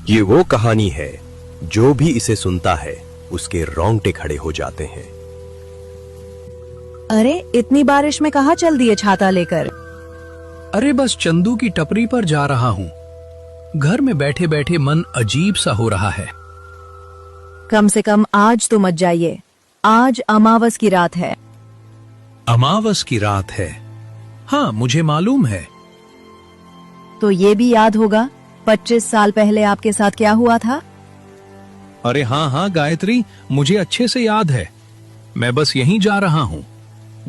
ये वो कहानी है जो भी इसे सुनता है उसके रोंगटे खड़े हो जाते हैं। अरे इतनी बारिश में कहाँ चल दिए छाता लेकर? अरे बस चंदू की टपरी पर जा रहा हूँ। घर में बैठे बैठे मन अजीब सा हो रहा है। कम से कम आज तो मत जाइए, आज अमावस की रात है। अमावस की रात है? हाँ मुझे मालूम है। तो ये भी याद होगा 25 साल पहले आपके साथ क्या हुआ था? अरे हाँ हाँ गायत्री, मुझे अच्छे से याद है। मैं बस यहीं जा रहा हूँ,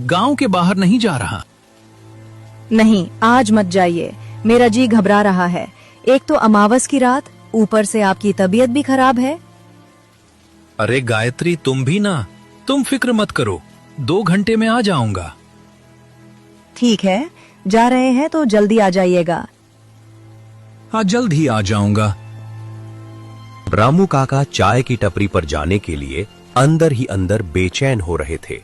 गांव के बाहर नहीं जा रहा। नहीं, आज मत जाइए, मेरा जी घबरा रहा है। एक तो अमावस की रात, ऊपर से आपकी तबीयत भी खराब है। अरे गायत्री तुम भी ना, तुम फिक्र मत करो, 2 घंटे में आ जाऊंगा। ठीक है, जा रहे हैं तो जल्दी आ जाइएगा। हाँ जल्द ही आ जाऊंगा। रामू काका चाय की टपरी पर जाने के लिए अंदर ही अंदर बेचैन हो रहे थे,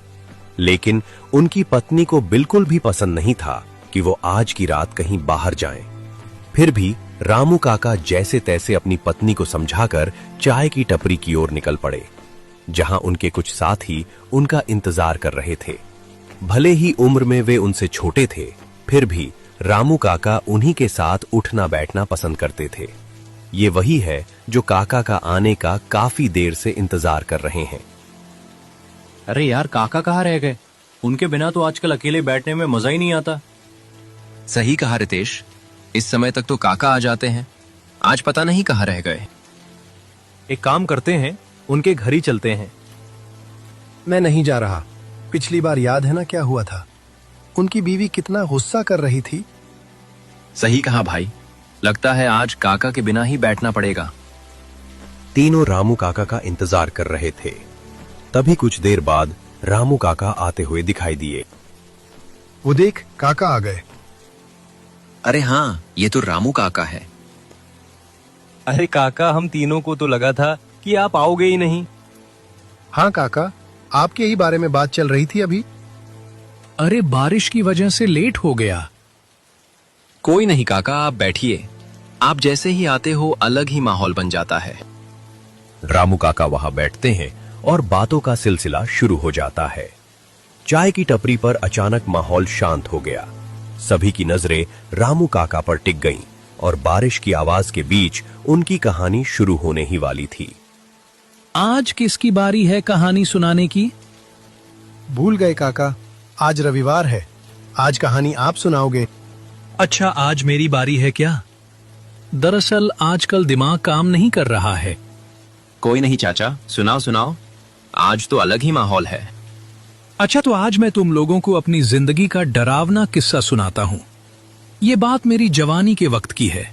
लेकिन उनकी पत्नी को बिल्कुल भी पसंद नहीं था कि वो आज की रात कहीं बाहर जाएं। फिर भी रामू काका जैसे तैसे अपनी पत्नी को समझाकर चाय की टपरी की ओर निकल पड़े, जहां उनके कुछ साथी उनका इंतजार कर रहे थे। भले ही उम्र में वे उनसे छोटे थे, फिर भी रामू काका उन्हीं के साथ उठना बैठना पसंद करते थे। ये वही है जो काका का आने का काफी देर से इंतजार कर रहे हैं। अरे यार, काका कहाँ रह गए? उनके बिना तो आजकल अकेले बैठने में मजा ही नहीं आता। सही कहा रितेश, इस समय तक तो काका आ जाते हैं, आज पता नहीं कहाँ रह गए। एक काम करते हैं, उनके घर ही चलते हैं। मैं नहीं जा रहा। पिछली बार याद है ना क्या हुआ था? उनकी बीवी कितना गुस्सा कर रही थी। सही कहा भाई, लगता है आज काका के बिना ही बैठना पड़ेगा। तीनों रामू काका का इंतजार कर रहे थे। तभी कुछ देर बाद रामू काका आते हुए दिखाई दिए। वो देख, काका आ गए। अरे हाँ, ये तो रामू काका है। अरे काका, हम तीनों को तो लगा था कि आप आओगे ही नहीं। हाँ काका, आपके ही बारे में बात चल रही थी अभी। अरे बारिश की वजह से लेट हो गया। कोई नहीं काका, आप बैठिए। आप जैसे ही आते हो अलग ही माहौल बन जाता है। रामू काका वहां बैठते हैं और बातों का सिलसिला शुरू हो जाता है। चाय की टपरी पर अचानक माहौल शांत हो गया। सभी की नजरें रामू काका पर टिक गईं और बारिश की आवाज के बीच उनकी कहानी शुरू होने ही वाली थी। आज किसकी बारी है कहानी सुनाने की? भूल गए काका, आज रविवार है। आज कहानी आप सुनाओगे। अच्छा, आज मेरी बारी है क्या? दरअसल आजकल दिमाग काम नहीं कर रहा है। कोई नहीं चाचा, सुनाओ सुनाओ, आज तो अलग ही माहौल है। अच्छा, तो आज मैं तुम लोगों को अपनी जिंदगी का डरावना किस्सा सुनाता हूँ। ये बात मेरी जवानी के वक्त की है।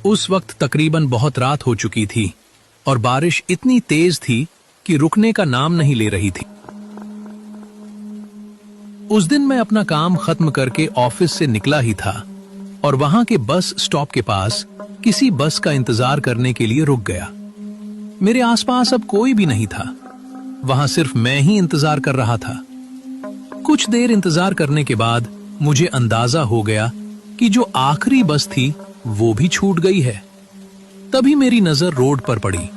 उस वक्त तकरीबन बहुत रात हो चुकी थी और बारिश इतनी तेज थी कि रुकने का नाम नहीं ले रही थी। उस दिन मैं अपना काम खत्म करके ऑफिस से निकला ही था और वहां के बस स्टॉप के पास किसी बस का इंतजार करने के लिए रुक गया। मेरे आसपास अब कोई भी नहीं था, वहां सिर्फ मैं ही इंतजार कर रहा था। कुछ देर इंतजार करने के बाद मुझे अंदाजा हो गया कि जो आखिरी बस थी वो भी छूट गई है। तभी मेरी नजर रोड पर पड़ी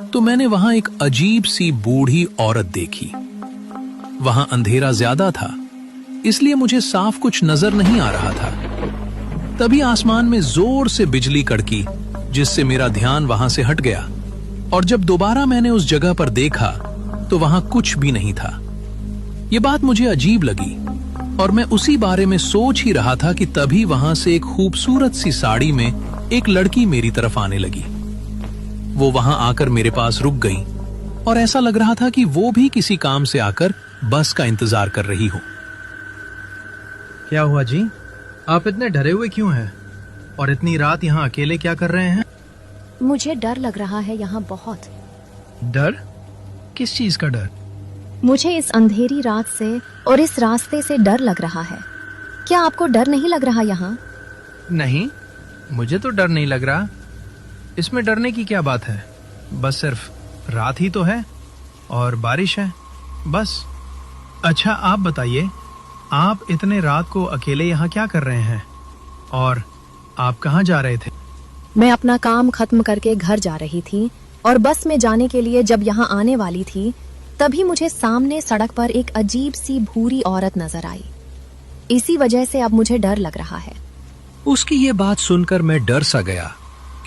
तो मैंने वहां एक अजीब सी बूढ़ी औरत देखी। वहां अंधेरा ज्यादा था, इसलिए मुझे साफ कुछ नजर नहीं आ रहा था। तभी आसमान में जोर से बिजली कड़की, जिससे मेरा ध्यान वहां से हट गया और जब दोबारा मैंने उस जगह पर देखा तो वहां कुछ भी नहीं था। ये बात मुझे अजीब लगी और मैं उसी बारे में सोच ही रहा था कि तभी वहां से एक खूबसूरत सी साड़ी में एक लड़की मेरी तरफ आने लगी। वो वहां आकर मेरे पास रुक गई और ऐसा लग रहा था कि वो भी किसी काम से आकर बस का इंतजार कर रही हो। क्या हुआ जी? आप इतने डरे हुए क्यों हैं? और इतनी रात यहाँ अकेले क्या कर रहे हैं? मुझे डर लग रहा है यहाँ बहुत। डर? किस चीज का डर? मुझे इस अंधेरी रात से और इस रास्ते से डर लग रहा है। क्या आपको डर नहीं लग रहा यहाँ? नहीं, मुझे तो डर नहीं लग रहा। इसमें डरने की क्या बात है? बस सिर्फ रात ही तो है और बारिश है, बस। अच्छा आप बताइए, आप इतने रात को अकेले यहाँ क्या कर रहे हैं और आप कहाँ जा रहे थे? मैं अपना काम खत्म करके घर जा रही थी और बस में जाने के लिए जब यहाँ आने वाली थी तभी मुझे सामने सड़क पर एक अजीब सी भूरी औरत नजर आई। इसी वजह से अब मुझे डर लग रहा है। उसकी ये बात सुनकर मैं डर सा गया,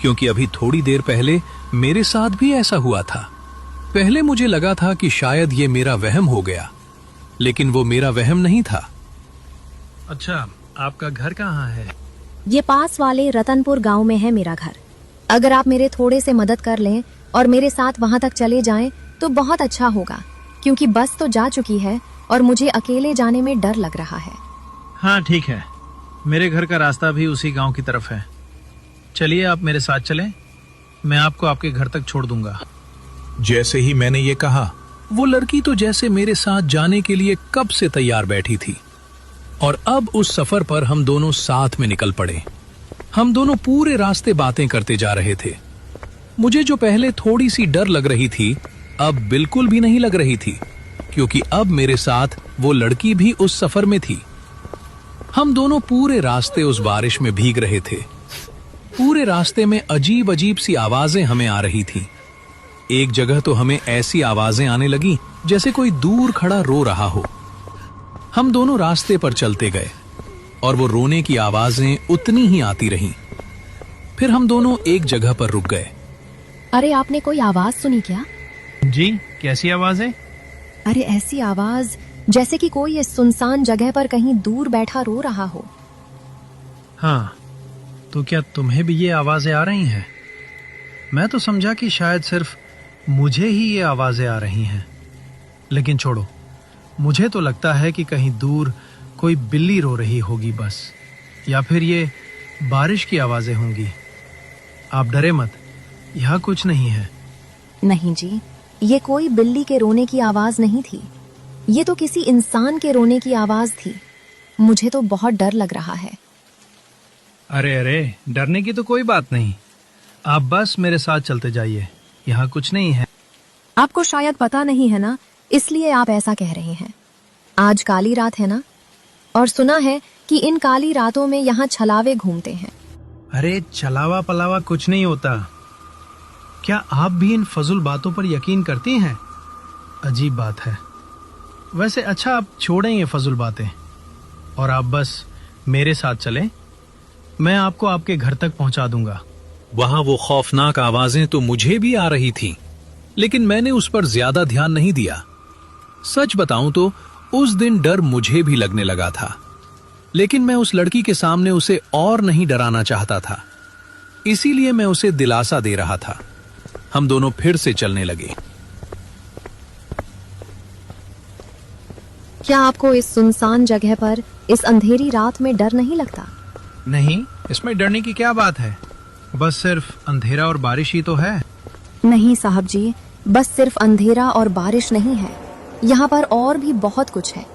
क्योंकि अभी थोड़ी देर पहले मेरे साथ भी ऐसा हुआ था। पहले मुझे लगा था कि शायद ये मेरा वहम हो गया, लेकिन वो मेरा वहम नहीं था। अच्छा, आपका घर कहाँ है? ये पास वाले रतनपुर गांव में है मेरा घर। अगर आप मेरे थोड़े से मदद कर लें और मेरे साथ वहां तक चले जाएं तो बहुत अच्छा होगा, क्योंकि बस तो जा चुकी है और मुझे अकेले जाने में डर लग रहा है। हाँ ठीक है, मेरे घर का रास्ता भी उसी गांव की तरफ है। चलिए आप मेरे साथ चलें, मैं आपको आपके घर तक छोड़ दूंगा। जैसे ही मैंने ये कहा, वो लड़की तो जैसे मेरे साथ जाने के लिए कब से तैयार बैठी थी, और अब उस सफर पर हम दोनों साथ में निकल पड़े। हम दोनों पूरे रास्ते बातें करते जा रहे थे। मुझे जो पहले थोड़ी सी डर लग रही थी, अब बिल्कुल भी नहीं लग रही थी, क्योंकि अब मेरे साथ वो लड़की भी उस सफर में थी। हम दोनों पूरे रास्ते उस बारिश में भीग रहे थे। पूरे रास्ते में अजीब अजीब सी आवाजें हमें आ रही थी। एक जगह तो हमें ऐसी आवाजें आने लगी जैसे कोई दूर खड़ा रो रहा हो। हम दोनों रास्ते पर चलते गए और वो रोने की आवाजें उतनी ही आती रहीं। फिर हम दोनों एक जगह पर रुक गए। अरे आपने कोई आवाज सुनी क्या? जी, कैसी आवाज है? अरे ऐसी आवाज जैसे कि कोई इस सुनसान जगह पर कहीं दूर बैठा रो रहा हो। हाँ, तो क्या तुम्हें भी ये आवाजें आ रही हैं? मैं तो समझा कि शायद सिर्फ मुझे ही ये आवाजें आ रही हैं, लेकिन छोड़ो, मुझे तो लगता है कि कहीं दूर कोई बिल्ली रो रही होगी बस, या फिर ये बारिश की आवाजें होंगी। आप डरे मत, यहाँ कुछ नहीं है। नहीं जी, ये कोई बिल्ली के रोने की आवाज नहीं थी, ये तो किसी इंसान के रोने की आवाज थी। मुझे तो बहुत डर लग रहा है। अरे अरे, डरने की तो कोई बात नहीं, आप बस मेरे साथ चलते जाइए, यहाँ कुछ नहीं है। आपको शायद पता नहीं है ना, इसलिए आप ऐसा कह रहे हैं। आज काली रात है ना, और सुना है कि इन काली रातों में यहाँ छलावे घूमते हैं। अरे छलावा पलावा कुछ नहीं होता। क्या आप भी इन फजूल बातों पर यकीन करती हैं? अजीब बात है। वैसे अच्छा, आप छोड़ें ये फजूल बातें और आप बस मेरे साथ चलें, मैं आपको आपके घर तक पहुंचा दूंगा। वहां वो खौफनाक आवाजें तो मुझे भी आ रही थीं, लेकिन मैंने उस पर ज्यादा ध्यान नहीं दिया। सच बताऊं तो उस दिन डर मुझे भी लगने लगा था, लेकिन मैं उस लड़की के सामने उसे और नहीं डराना चाहता था, इसीलिए मैं उसे दिलासा दे रहा था। हम दोनों फिर से चलने लगे। क्या आपको इस सुनसान जगह पर इस अंधेरी रात में डर नहीं लगता? नहीं, इसमें डरने की क्या बात है, बस सिर्फ अंधेरा और बारिश ही तो है। नहीं साहब जी, बस सिर्फ अंधेरा और बारिश नहीं है, यहाँ पर और भी बहुत कुछ है।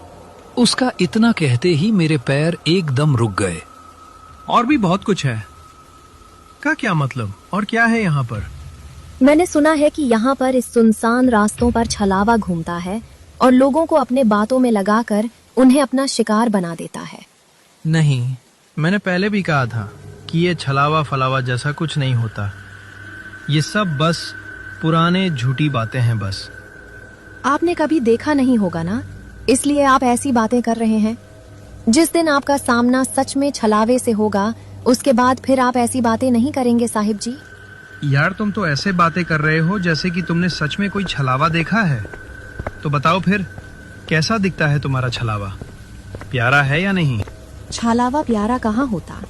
उसका इतना कहते ही मेरे पैर एकदम रुक गए। और भी बहुत कुछ है का क्या मतलब, और क्या है यहाँ पर? मैंने सुना है कि यहाँ पर इस सुनसान रास्तों पर छलावा घूमता है और लोगों को अपने बातों में लगाकर उन्हें अपना शिकार बना देता है। नहीं, मैंने पहले भी कहा था कि ये छलावा फलावा जैसा कुछ नहीं होता। ये सब बस पुराने झूठी बातें हैं बस। आपने कभी देखा नहीं होगा ना, इसलिए आप ऐसी बातें कर रहे हैं। जिस दिन आपका सामना सच में छलावे से होगा, उसके बाद फिर आप ऐसी बातें नहीं करेंगे साहिब जी। यार, तुम तो ऐसे बातें कर रहे हो जैसे कि तुमने सच में कोई छलावा देखा है। तो बताओ फिर, कैसा दिखता है तुम्हारा छलावा? प्यारा है या नहीं? छलावा प्यारा कहाँ होता,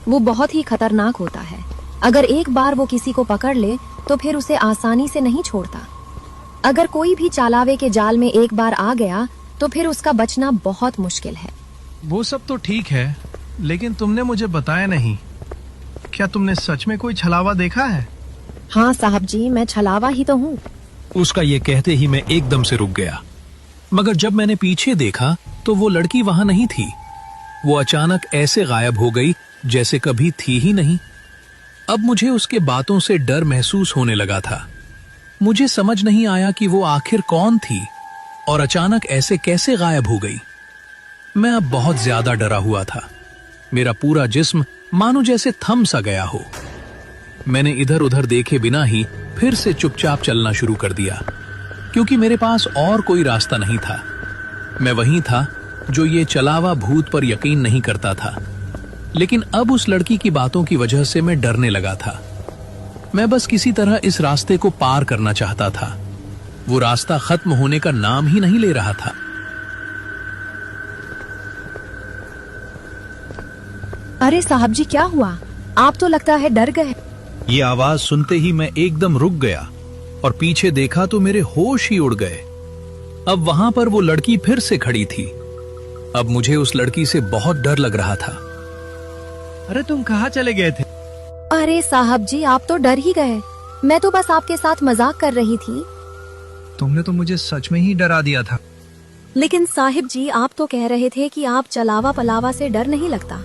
वो बहुत ही खतरनाक होता है। अगर एक बार वो किसी को पकड़ ले तो फिर उसे आसानी से नहीं छोड़ता। अगर कोई भी चालावे के जाल में एक बार आ गया तो फिर उसका बचना बहुत मुश्किल है। वो सब तो ठीक है, लेकिन तुमने मुझे बताया नहीं। क्या तुमने सच में कोई छलावा देखा है? हाँ साहब जी, मैं छलावा ही तो हूँ। उसका ये कहते ही मैं एकदम से रुक गया, मगर जब मैंने पीछे देखा तो वो लड़की वहां नहीं थी। वो अचानक ऐसे गायब हो गई जैसे कभी थी ही नहीं। अब मुझे उसके बातों से डर महसूस होने लगा था। मुझे समझ नहीं आया कि वो आखिर कौन थी और अचानक ऐसे कैसे गायब हो गई। मैं अब बहुत ज्यादा डरा हुआ था। मेरा पूरा जिस्म मानो जैसे थम सा गया हो। मैंने इधर उधर देखे बिना ही फिर से चुपचाप चलना शुरू कर दिया, क्योंकि मेरे पास और कोई रास्ता नहीं था। मैं वही था जो ये चलावा भूत पर यकीन नहीं करता था, लेकिन अब उस लड़की की बातों की वजह से मैं डरने लगा था। मैं बस किसी तरह इस रास्ते को पार करना चाहता था। वो रास्ता खत्म होने का नाम ही नहीं ले रहा था। अरे साहब जी, क्या हुआ? आप तो लगता है डर गए। ये आवाज सुनते ही मैं एकदम रुक गया और पीछे देखा तो मेरे होश ही उड़ गए। अब वहां पर वो लड़की फिर से खड़ी थी। अब मुझे उस लड़की से बहुत डर लग रहा था। अरे तुम कहाँ चले गए थे? अरे साहब जी, आप तो डर ही गए। मैं तो बस आपके साथ मजाक कर रही थी। तुमने तो मुझे सच में ही डरा दिया था। लेकिन साहिब जी, आप तो कह रहे थे कि आप चलावा पलावा से डर नहीं लगता,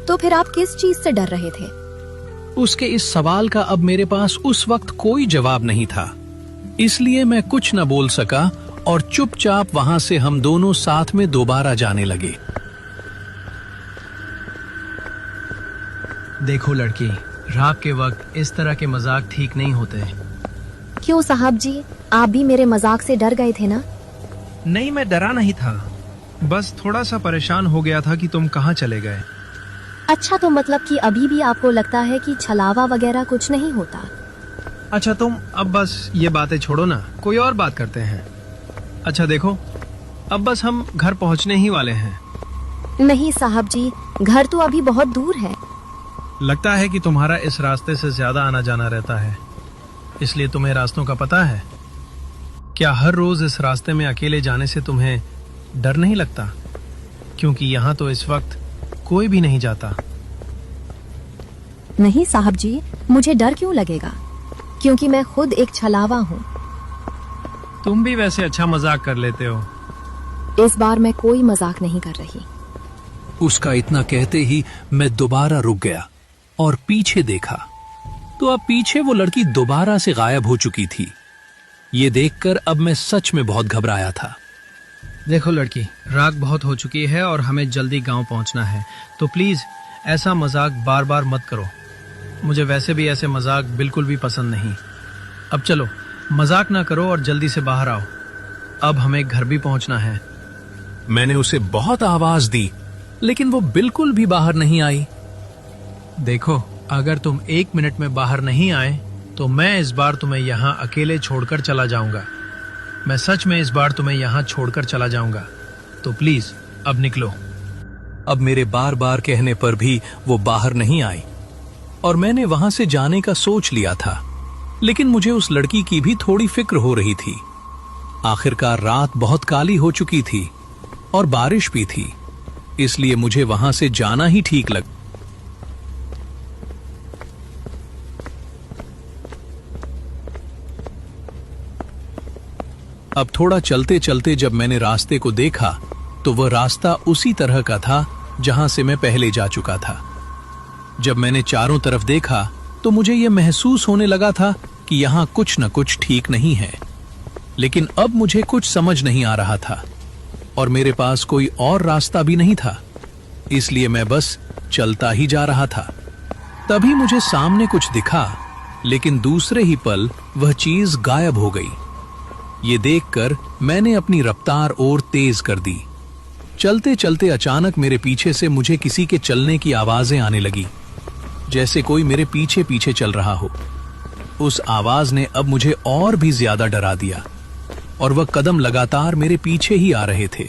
तो फिर आप किस चीज से डर रहे थे? उसके इस सवाल का अब मेरे पास उस वक्त कोई जवाब नहीं था, इसलिए मैं कुछ न बोल सका और चुपचाप वहां से हम दोनों साथ में दोबारा जाने लगे। देखो लड़की, रात के वक्त इस तरह के मजाक ठीक नहीं होते। क्यों साहब जी, आप भी मेरे मजाक से डर गए थे ना? नहीं, मैं डरा नहीं था, बस थोड़ा सा परेशान हो गया था कि तुम कहाँ चले गए। अच्छा, तो मतलब कि अभी भी आपको लगता है कि छलावा वगैरह कुछ नहीं होता? अच्छा, तुम अब बस ये बातें छोड़ो ना, कोई और बात करते हैं। अच्छा देखो, अब बस हम घर पहुंचने ही वाले हैं। नहीं साहब जी, घर तो अभी बहुत दूर है। लगता है कि तुम्हारा इस रास्ते से ज्यादा आना जाना रहता है, इसलिए तुम्हें रास्तों का पता है। क्या हर रोज इस रास्ते में अकेले जाने से तुम्हें डर नहीं लगता? क्योंकि यहाँ तो इस वक्त कोई भी नहीं जाता। नहीं साहब जी, मुझे डर क्यों लगेगा, क्योंकि मैं खुद एक छलावा हूँ। तुम भी वैसे अच्छा मजाक कर लेते हो। इस बार मैं कोई मजाक नहीं कर रही। उसका इतना कहते ही मैं दोबारा रुक गया और पीछे देखा, तो अब पीछे वो लड़की दोबारा से गायब हो चुकी थी। ये देखकर अब मैं सच में बहुत घबराया था। देखो लड़की, रात बहुत हो चुकी है और हमें जल्दी गांव पहुंचना है, तो प्लीज ऐसा मजाक बार बार मत करो। मुझे वैसे भी ऐसे मजाक बिल्कुल भी पसंद नहीं। अब चलो, मजाक ना करो और जल्दी से बाहर आओ। अब हमें घर भी पहुंचना है। मैंने उसे बहुत आवाज दी, लेकिन वो बिल्कुल भी बाहर नहीं आई। देखो, अगर तुम 1 मिनट में बाहर नहीं आए तो मैं इस बार तुम्हें यहाँ अकेले छोड़कर चला जाऊंगा। मैं सच में इस बार तुम्हें यहाँ छोड़कर चला जाऊंगा, तो प्लीज अब निकलो। अब मेरे बार बार कहने पर भी वो बाहर नहीं आई और मैंने वहां से जाने का सोच लिया था, लेकिन मुझे उस लड़की की भी थोड़ी फिक्र हो रही थी। आखिरकार रात बहुत काली हो चुकी थी और बारिश भी थी, इसलिए मुझे वहां से जाना ही ठीक लगा। अब थोड़ा चलते चलते जब मैंने रास्ते को देखा तो वह रास्ता उसी तरह का था जहां से मैं पहले जा चुका था। जब मैंने चारों तरफ देखा तो मुझे यह महसूस होने लगा था कि यहां कुछ न कुछ ठीक नहीं है, लेकिन अब मुझे कुछ समझ नहीं आ रहा था और मेरे पास कोई और रास्ता भी नहीं था, इसलिए मैं बस चलता ही जा रहा था। तभी मुझे सामने कुछ दिखा, लेकिन दूसरे ही पल वह चीज गायब हो गई। ये देखकर मैंने अपनी रफ्तार और तेज कर दी। चलते चलते अचानक मेरे पीछे से मुझे किसी के चलने की आवाजें आने लगी, जैसे कोई मेरे पीछे पीछे चल रहा हो। उस आवाज ने अब मुझे और भी ज्यादा डरा दिया और वह कदम लगातार मेरे पीछे ही आ रहे थे।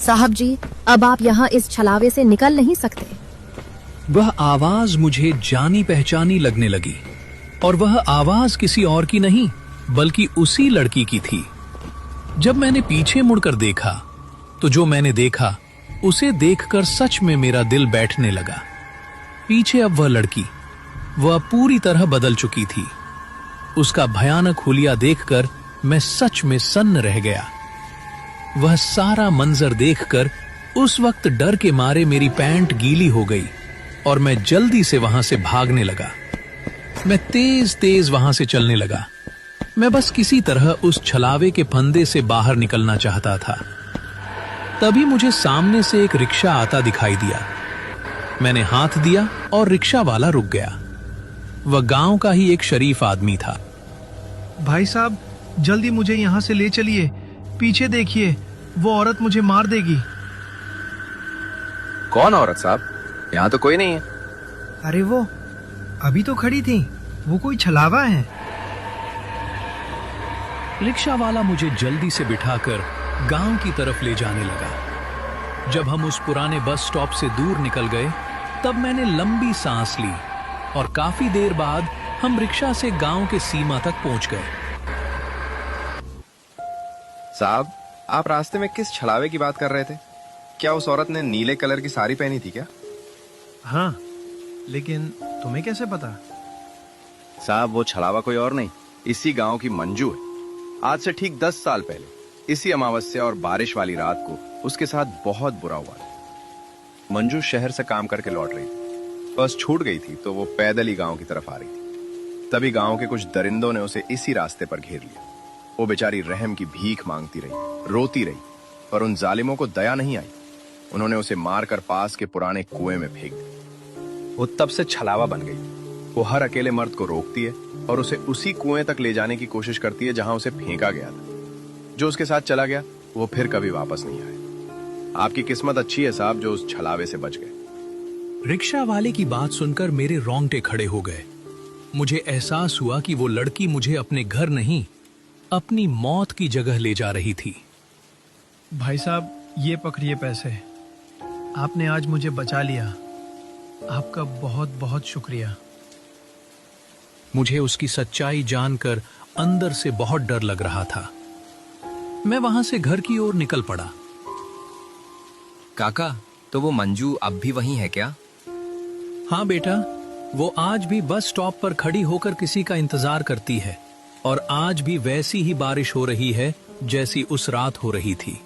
साहब जी, अब आप यहाँ इस छलावे से निकल नहीं सकते। वह आवाज मुझे जानी पहचानी लगने लगी और वह आवाज किसी और की नहीं बल्कि उसी लड़की की थी। जब मैंने पीछे मुड़कर देखा तो जो मैंने देखा उसे देखकर सच में मेरा दिल बैठने लगा। पीछे अब वह लड़की, वह पूरी तरह बदल चुकी थी। उसका भयानक हुलिया देखकर मैं सच में सन्न रह गया। वह सारा मंजर देखकर उस वक्त डर के मारे मेरी पैंट गीली हो गई और मैं जल्दी से वहां से भागने लगा। मैं तेज तेज वहां से चलने लगा। मैं बस किसी तरह उस छलावे के फंदे से बाहर निकलना चाहता था। तभी मुझे सामने से एक रिक्शा आता दिखाई दिया। मैंने हाथ दिया और रिक्शा वाला रुक गया। वह गांव का ही एक शरीफ आदमी था। भाई साहब, जल्दी मुझे यहाँ से ले चलिए। पीछे देखिए, वो औरत मुझे मार देगी। कौन औरत साहब? यहाँ तो कोई नहीं है। अरे वो अभी तो खड़ी थी, वो कोई छलावा है। रिक्शा वाला मुझे जल्दी से बिठाकर गांव की तरफ ले जाने लगा। जब हम उस पुराने बस स्टॉप से दूर निकल गए, तब मैंने लंबी सांस ली और काफी देर बाद हम रिक्शा से गांव के सीमा तक पहुंच गए। साहब, आप रास्ते में किस छलावे की बात कर रहे थे? क्या उस औरत ने नीले कलर की साड़ी पहनी थी क्या? हाँ, लेकिन तुम्हें कैसे पता? साहब, वो छलावा कोई और नहीं, इसी गांव की मंजू है। आज से ठीक 10 साल पहले इसी अमावस्या और बारिश वाली रात को उसके साथ बहुत बुरा हुआ था। मंजू शहर से काम करके लौट रही थी। बस छूट गई थी तो वो पैदल ही गांव की तरफ आ रही थी। तभी गांव के कुछ दरिंदों ने उसे इसी रास्ते पर घेर लिया। वो बेचारी रहम की भीख मांगती रही, रोती रही, पर उन जालिमों को दया नहीं आई। उन्होंने उसे मारकर पास के पुराने कुएं में फेंक दिया। वो तब से छलावा बन गई। वो हर अकेले मर्द को रोकती है और उसे उसी कुएं तक ले जाने की कोशिश करती है जहां उसे फेंका गया था। जो उसके साथ चला गया वो फिर कभी वापस नहीं आया। आपकी किस्मत अच्छी है साहब, जो उस छलावे से बच गए। रिक्शा वाले की बात सुनकर मेरे रोंगटे खड़े हो गए। मुझे एहसास हुआ कि वो लड़की मुझे अपने घर नहीं, अपनी मौत की जगह ले जा रही थी। भाई साहब, ये पकड़िए पैसे। आपने आज मुझे बचा लिया। आपका बहुत बहुत शुक्रिया। मुझे उसकी सच्चाई जानकर अंदर से बहुत डर लग रहा था। मैं वहां से घर की ओर निकल पड़ा। काका, तो वो मंजू अब भी वहीं है क्या? हाँ बेटा, वो आज भी बस स्टॉप पर खड़ी होकर किसी का इंतजार करती है और आज भी वैसी ही बारिश हो रही है जैसी उस रात हो रही थी।